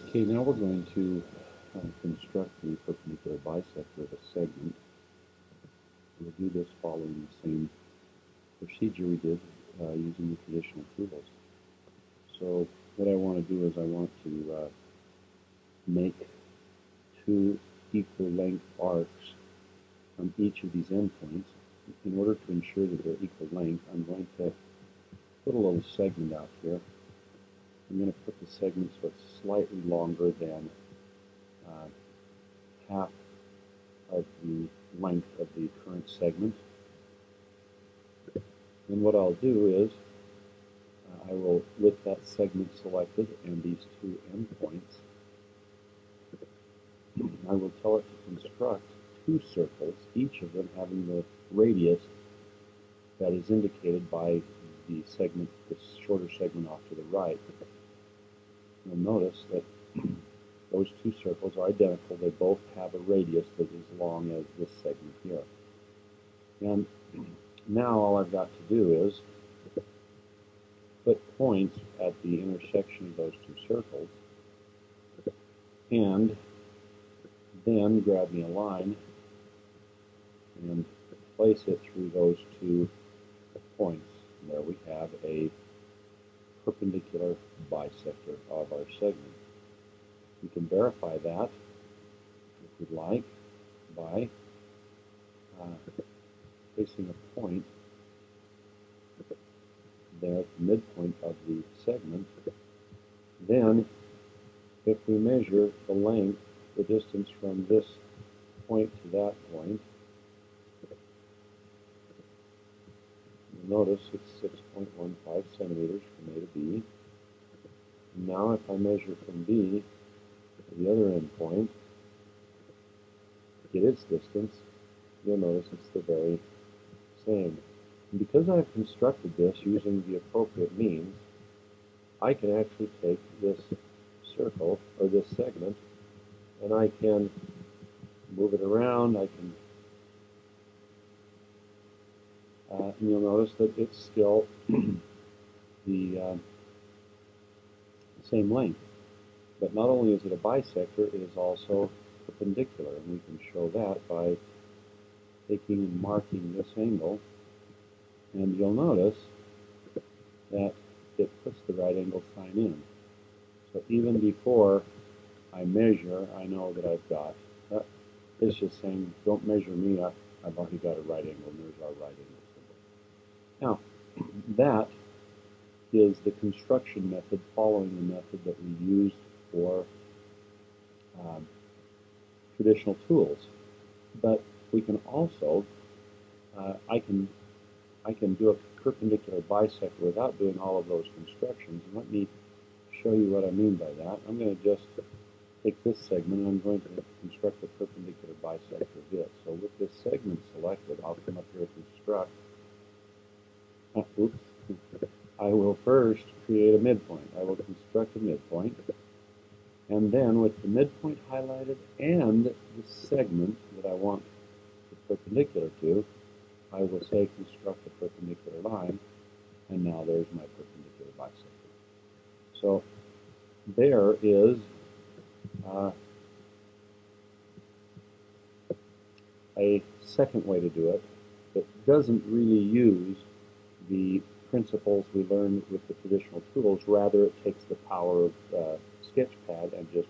Okay, now we're going to construct the perpendicular bisector of a segment. We'll do this following the same procedure we did using the traditional tools. So what I want to do is I want to make two equal length arcs from each of these endpoints. In order to ensure that they're equal length, I'm going to put a little segment out here. I'm going to put the segment so it's slightly longer than half of the length of the current segment. And what I'll do is I will, with that segment selected and these two endpoints, I will tell it to construct two circles, each of them having the radius that is indicated by the segment, this shorter segment off to the right. You'll notice that those two circles are identical. They both have a radius that is as long as this segment here. And now all I've got to do is put points at the intersection of those two circles and then grab me a line and place it through those two points. And there we have a perpendicular bisector of our segment. We can verify that, if we'd like, by placing a point there at the midpoint of the segment. Then, if we measure the length, the distance from this point to that point, you'll notice it's 6.15 centimeters from A to B. Now if I measure from B to the other end point, get its distance, you'll notice it's the very same. And because I've constructed this using the appropriate means, I can actually take this circle, or this segment, and I can move it around. I can, and you'll notice that it's still the same length. But not only is it a bisector, it is also perpendicular, and we can show that by taking and marking this angle, and you'll notice that it puts the right angle sign in. So even before I measure, I know that I've got, it's just saying, don't measure me, I've already got a right angle, and there's our right angle symbol. Now, that is the construction method following the method that we used for traditional tools. But we can also, I can do a perpendicular bisector without doing all of those constructions. And let me show you what I mean by that. I'm going to just take this segment and I'm going to construct a perpendicular bisector of it. So with this segment selected, I'll come up here and construct. I will first create a midpoint. I will construct a midpoint. And then with the midpoint highlighted and the segment that I want the perpendicular to, I will say construct a perpendicular line, and now there's my perpendicular bisector. So there is a second way to do it that doesn't really use the principles we learned with the traditional tools. Rather, it takes the power of Sketchpad and just